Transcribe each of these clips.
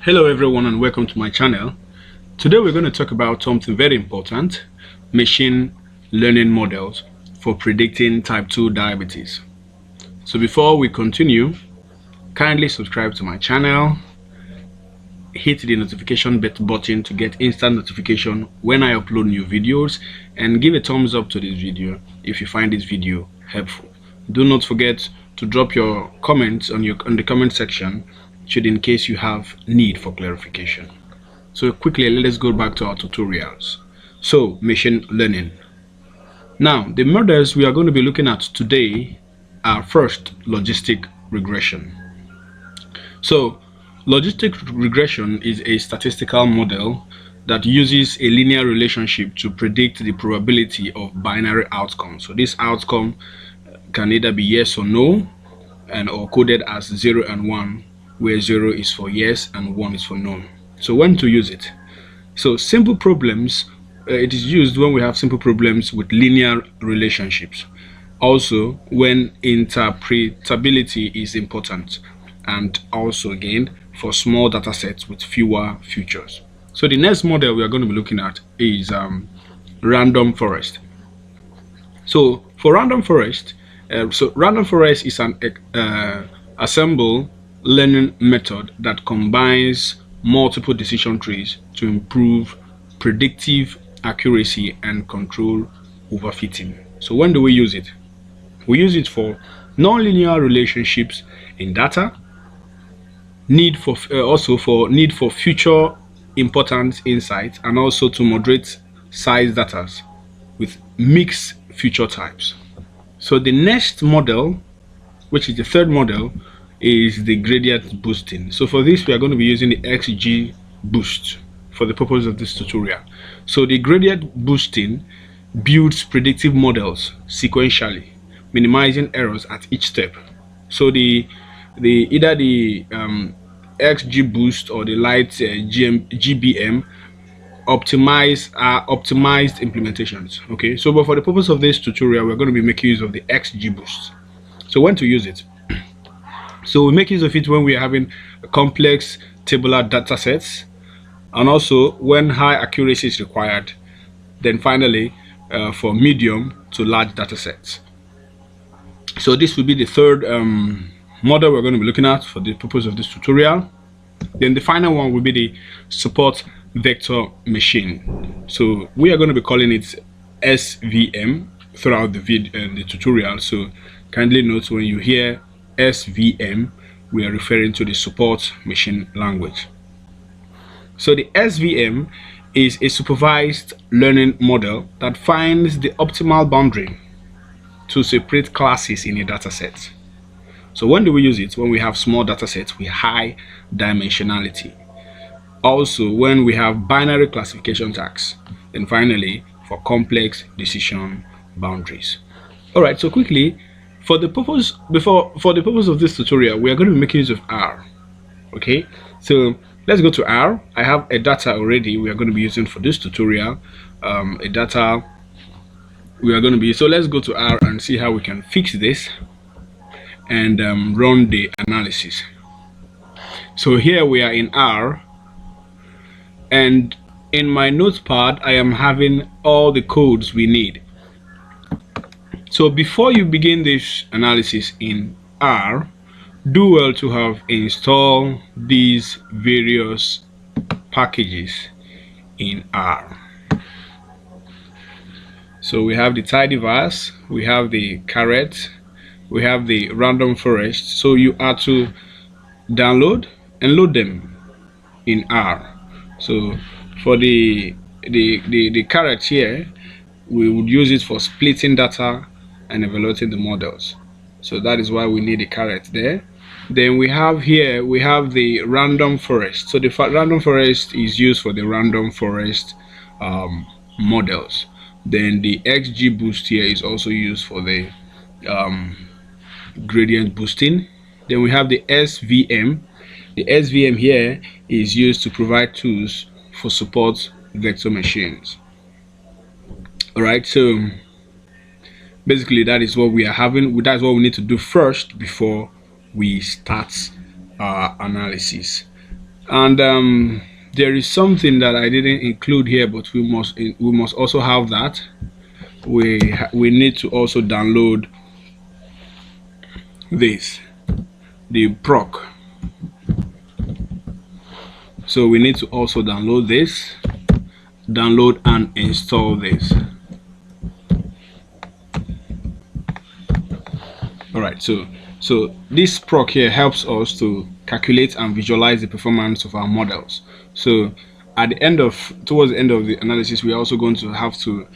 Hello everyone and welcome to my channel. Today we're going to talk about something very important: machine learning models for predicting type 2 diabetes. So before we continue, kindly subscribe to my channel, hit the notification button to get instant notification when I upload new videos, and give a thumbs up to this video if you find this video helpful. Do not forget to drop your comments on the comment section should in case you have need for clarification. So quickly, let's go back to our tutorials. So machine learning. Now the models we are going to be looking at today are first logistic regression. So logistic regression is a statistical model that uses a linear relationship to predict the probability of binary outcomes. So this outcome can either be yes or no, or coded as 0 and 1, where 0 is for yes and 1 is for no. So when to use it? So simple problems, it is used when we have simple problems with linear relationships. Also when interpretability is important, and also again for small data sets with fewer features. So the next model we are going to be looking at is random forest. So for random forest, random forest is an assemble learning method that combines multiple decision trees to improve predictive accuracy and control overfitting. So when do we use it? We use it for nonlinear relationships in data, also for need for future important insights, and also to moderate size data with mixed feature types. So the next model, which is the third model, is the gradient boosting. So for this we are going to be using the XGBoost for the purpose of this tutorial. So the gradient boosting builds predictive models sequentially, minimizing errors at each step. So either the XGBoost or the light GBM optimized implementations. Okay, so but for the purpose of this tutorial we're going to be making use of the XGBoost. So when to use it? So we make use of it when we are having complex tabular data sets, and also when high accuracy is required. Then finally for medium to large data sets. So this will be the third model we're going to be looking at for the purpose of this tutorial. Then the final one will be the support vector machine. So we are going to be calling it SVM throughout the video and the tutorial. So kindly note, when you hear SVM, we are referring to the support machine language. So the SVM is a supervised learning model that finds the optimal boundary to separate classes in a data set. So when do we use it? When we have small data sets with high dimensionality. Also when we have binary classification tags. And finally for complex decision boundaries. All right, so quickly, for the purpose of this tutorial, we are going to be making use of R. Okay, so let's go to R. I have a data already we are going to be using for this tutorial. A data we are going to be, so let's go to R and see how we can fix this and run the analysis. So here we are in R, and in my notepad I am having all the codes we need. So before you begin this analysis in R, do well to have installed these various packages in R. So we have the tidyverse, we have the caret, we have the random forest. So you are to download and load them in R. So for the caret here, we would use it for splitting data and evaluating the models. So that is why we need a caret there. Then we have here, we have the random forest. So the random forest is used for the random forest models. Then the XGBoost here is also used for the gradient boosting. Then we have the SVM. The SVM here is used to provide tools for support vector machines. All right, so basically that is what we are having. That's what we need to do first before we start our analysis. And there is something that I didn't include here, but we must also have that. We need to also download this, the proc. So we need to also download this, download and install this. All right, so this proc here helps us to calculate and visualize the performance of our models. So at the end of, towards the end of the analysis, we are also going to have to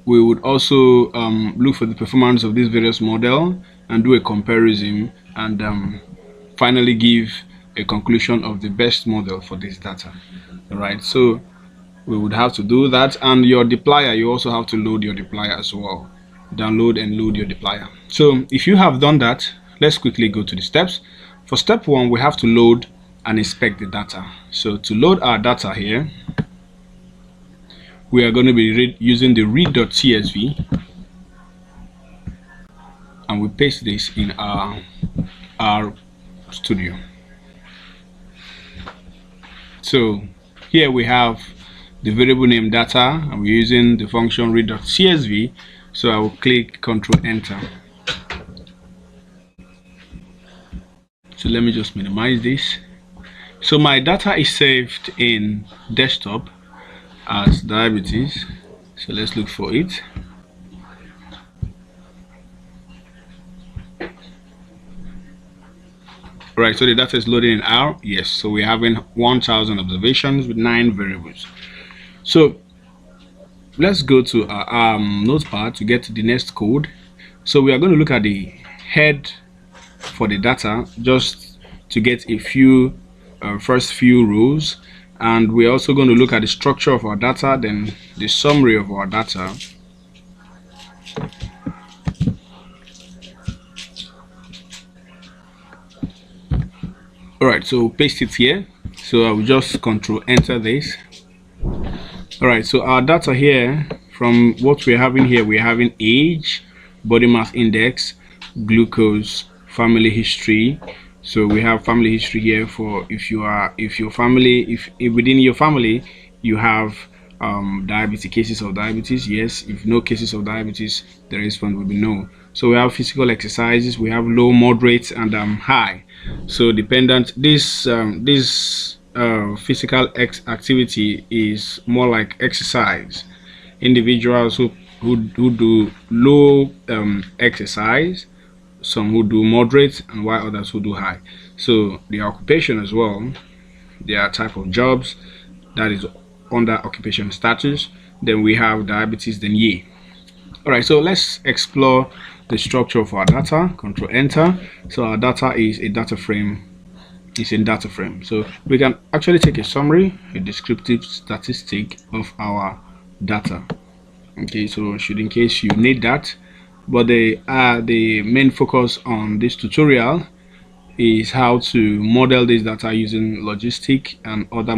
we would also look for the performance of this various model and do a comparison, and finally give a conclusion of the best model for this data. All right, so we would have to do that. And your deployer, you also have to load your deployer as well. Download and load your deployer. So if you have done that, let's quickly go to the steps. For step 1, we have to load and inspect the data. So to load our data here, we are going to be using the read.csv, and we paste this in our studio. So here we have the variable name data, and we're using the function read.csv. So I will click Ctrl Enter. So let me just minimize this. So my data is saved in desktop as diabetes. So let's look for it. Right, so the data is loading in R. Yes, so we're having 1000 observations with 9 variables. So let's go to our notepad to get to the next code. So we are going to look at the head for the data just to get a few first few rows, and we're also going to look at the structure of our data, then the summary of our data. All right, so paste it here. So I will just Ctrl Enter this. All right, so our data here, from what we're having here, we're having age, body mass index, glucose, family history. So we have family history here for if within your family you have diabetes, cases of diabetes. Yes. If no cases of diabetes, the response will be no. So we have physical exercises, we have low, moderate, and high. So dependent, this physical activity is more like exercise. Individuals who do low exercise, some who do moderate, and while others who do high. So the occupation as well, their type of jobs, that is under occupation status. Then we have diabetes, then ye. All right, so let's explore the structure of our data. Control Enter. So our data is a data frame. It's in data frame. So we can actually take a summary, a descriptive statistic of our data. Okay, so should in case you need that. But the main focus on this tutorial is how to model this data using Logistic and other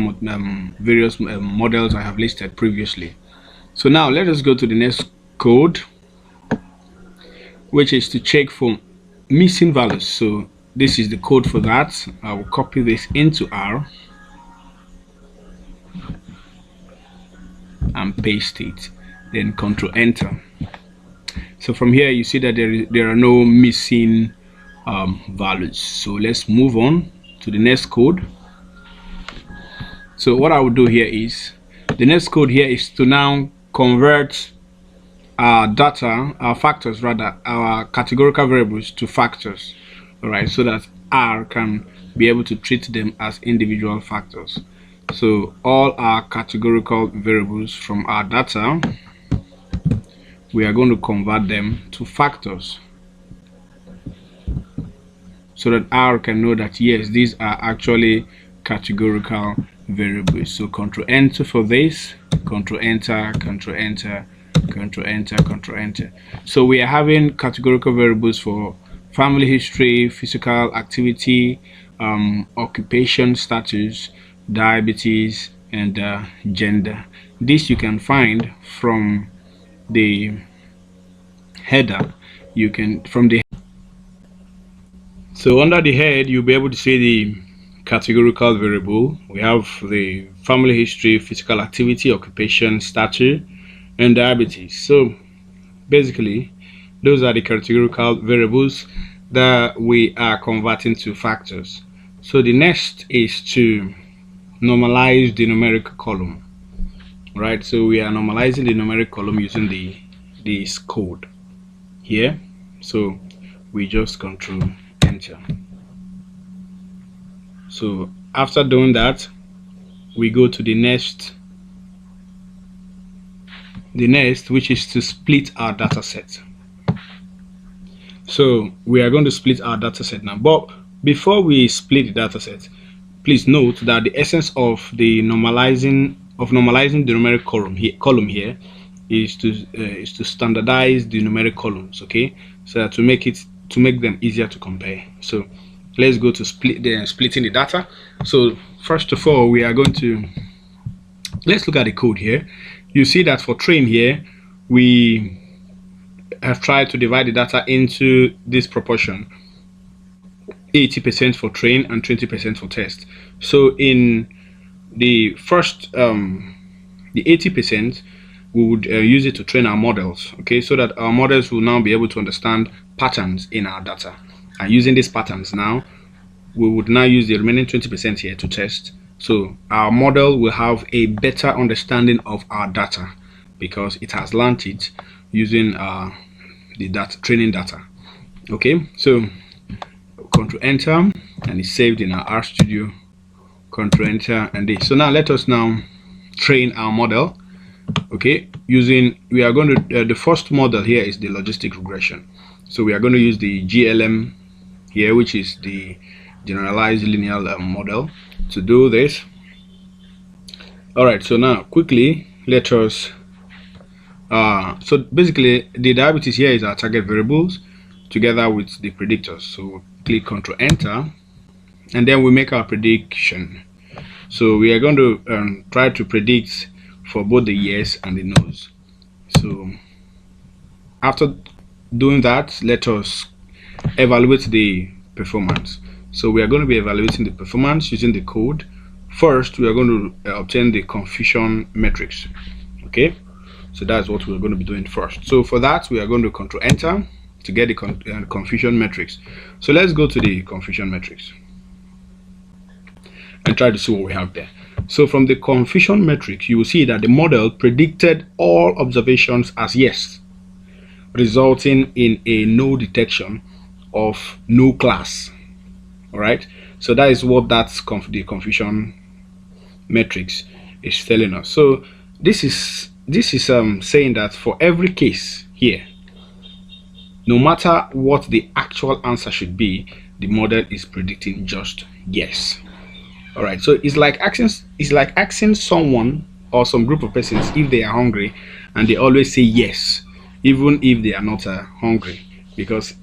various models I have listed previously. So now let us go to the next code, which is to check for missing values. So this is the code for that. I will copy this into R and paste it, then Control Enter. So from here you see that there are no missing values. So let's move on to the next code. So what I will do here is, the next code here is to now convert our data, our factors rather, our categorical variables to factors. All right, so that R can be able to treat them as individual factors. So all our categorical variables from our data, we are going to convert them to factors, so that R can know that yes, these are actually categorical variables. So Control Enter for this, Control Enter, Control Enter, Control Enter, Control Enter. So we are having categorical variables for family history, physical activity, occupation status, diabetes, and gender. This you can find from the header. You can So under the head, you'll be able to see the categorical variable. We have the family history, physical activity, occupation, stature, and diabetes. So basically, those are the categorical variables that we are converting to factors. So the next is to normalize the numeric column. Right, so we are normalizing the numeric column using this code here. So we just control enter. So after doing that, we go to the next, which is to split our data set. So we are going to split our data set now, but before we split the data set, please note that the essence of the normalizing the numeric column here is to standardize the numeric columns, okay, so that to make them easier to compare. So let's go to splitting the data. So first of all, we are going to, let's look at the code here. You see that for train here, we have tried to divide the data into this proportion: 80% for train and 20% for test. So in the first, the 80%, we would use it to train our models, okay, so that our models will now be able to understand patterns in our data. And using these patterns now, we would now use the remaining 20% here to test. So our model will have a better understanding of our data because it has learned it using the training data. Okay, so Control Enter, and it's saved in our RStudio. Control Enter and this. So now let us now train our model. Okay, we are going to the first model here is the logistic regression. So we are going to use the GLM here, which is the generalized linear model, to do this. All right, so now quickly let us so basically the diabetes here is our target variables together with the predictors. So click Control Enter, and then we make our prediction. So we are going to try to predict for both the yes and the no's. So after doing that, let us evaluate the performance. So we are going to be evaluating the performance using the code. First, we are going to obtain the confusion metrics. Okay, so that's what we're going to be doing first. So for that, we are going to Control Enter to get the confusion metrics. So let's go to the confusion metrics and try to see what we have there. So from the confusion metrics, you will see that the model predicted all observations as yes, resulting in a no detection of no class. All right, so that is what the confusion metrics is telling us. So this is saying that for every case here, no matter what the actual answer should be, the model is predicting just yes. All right, so it's like asking someone or some group of persons if they are hungry, and they always say yes even if they are not hungry, because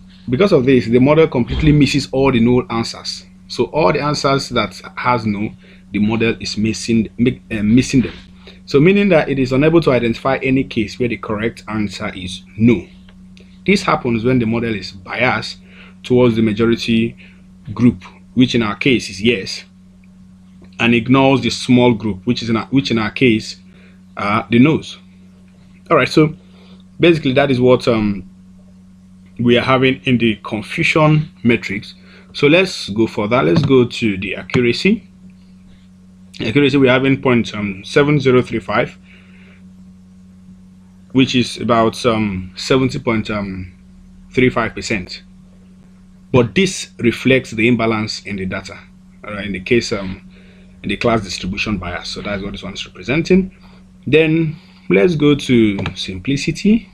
of this the model completely misses all the no answers. So all the answers that has no, the model is missing them. So meaning that it is unable to identify any case where the correct answer is no. This happens when the model is biased towards the majority group, which in our case is yes, and ignores the small group, which in our case the no's. All right, so basically that is what we are having in the confusion metrics. So let's go further. Let's go to the accuracy. We have in 0.7035, which is about 70.35%. But this reflects the imbalance in the data, in the case in the class distribution bias. So that's what this one is representing. Then let's go to sensitivity.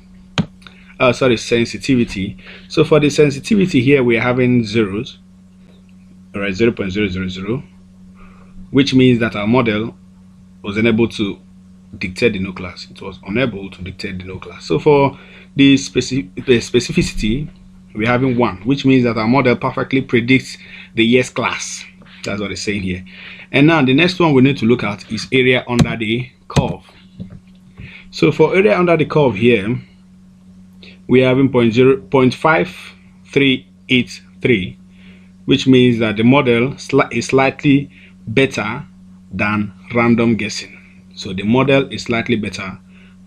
So for the sensitivity here, we are having zeros, all right, 0.000, which means that our model was unable to dictate the no class. It was unable to dictate the no class. So for the specificity, we're having 1, which means that our model perfectly predicts the yes class. That's what it's saying here. And now the next one we need to look at is area under the curve. So for area under the curve here, we are having 0.5383, which means that the model is slightly better than random guessing. So the model is slightly better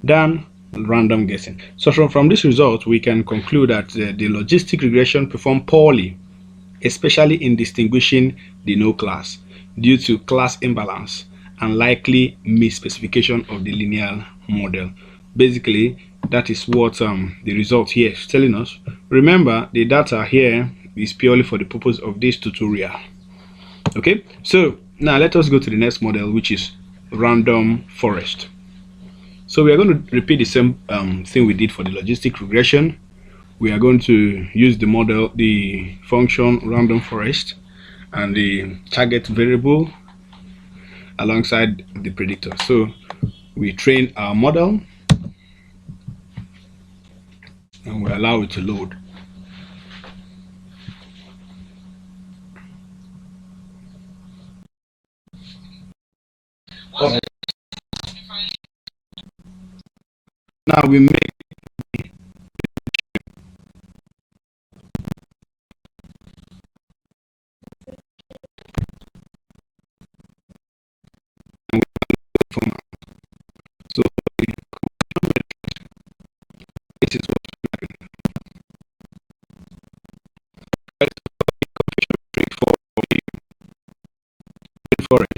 than random guessing. So from this result, we can conclude that the logistic regression performed poorly, especially in distinguishing the no class due to class imbalance and likely misspecification of the linear model. Basically, that is what the result here is telling us. Remember, the data here is purely for the purpose of this tutorial. Okay, so now let us go to the next model, which is random forest. So we are going to repeat the same thing we did for the logistic regression. We are going to use the model, the function random forest, and the target variable alongside the predictor. So we train our model and we allow it to load. Now we make format. So this is what we for forest.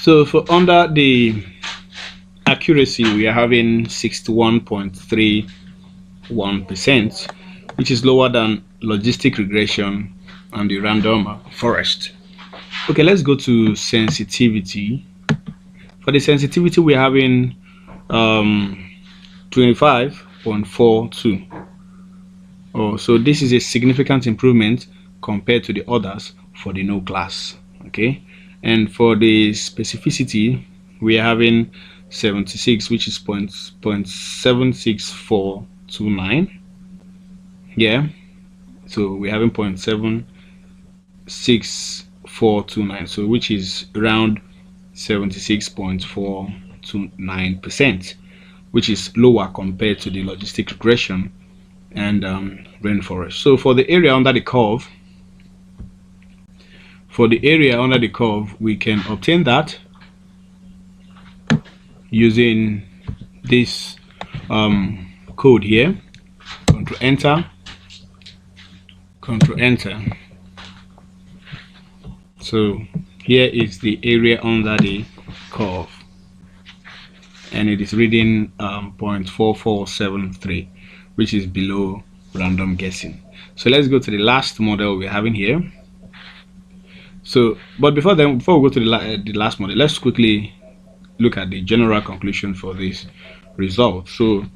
So for under the accuracy, we are having 61.31%, which is lower than logistic regression and the random forest. Okay, let's go to sensitivity. For the sensitivity, we're having 25.42. Oh, so this is a significant improvement compared to the others for the no class. Okay, and for the specificity, we are having 76, which is 0.76429. Yeah, so we're having 0.76429, so which is around 76.429%, which is lower compared to the logistic regression and rainforest. So for the area under the curve, we can obtain that using this code here. Control enter. So here is the area under the curve, and it is reading 0.4473, which is below random guessing. So let's go to the last model we're having here. So, but before we go to the last model, let's quickly look at the general conclusion for this result. So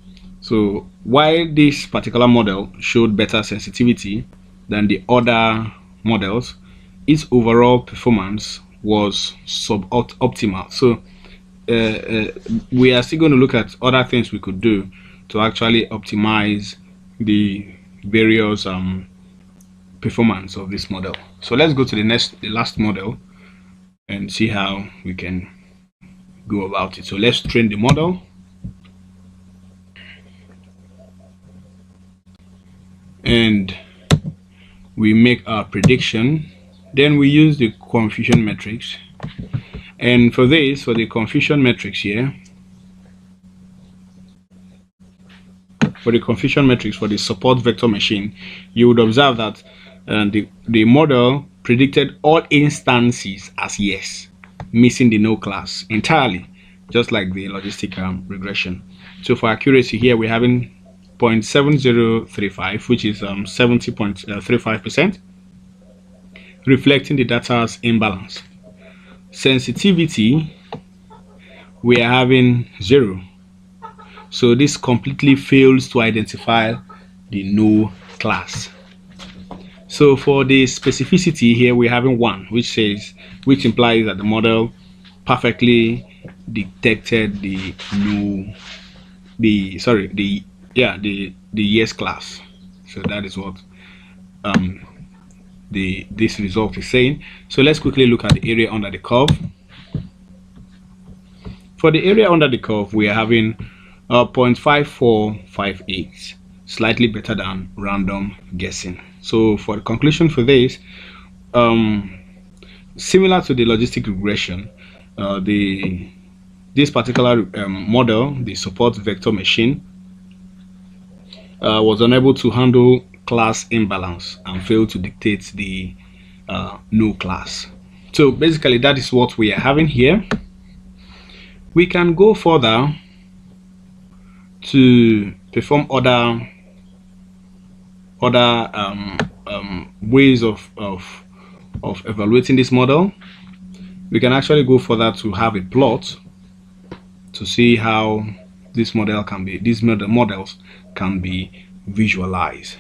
while this particular model showed better sensitivity than the other models, its overall performance was suboptimal. So we are still going to look at other things we could do to actually optimize the various performance of this model. So let's go to the last model and see how we can go about it. So let's train the model, and we make our prediction. Then we use the confusion matrix, and for the confusion matrix here, for the confusion matrix for the support vector machine, you would observe that the model predicted all instances as yes, missing the no class entirely, just like the logistic regression. So for accuracy here, we're having 0.7035, which is 70.35%, reflecting the data's imbalance. Sensitivity, we are having 0. So this completely fails to identify the no class. So for the specificity here, we're having 1, which implies that the model perfectly detected the yes class. So that is what this result is saying. So let's quickly look at the area under the curve. For the area under the curve, we are having 0.5458, slightly better than random guessing. So for the conclusion for this, similar to the logistic regression, this particular model, the support vector machine, was unable to handle class imbalance and failed to dictate the no class. So basically that is what we are having here. We can go further to perform other ways of evaluating this model. We can actually go further to have a plot to see how these models can be visualized.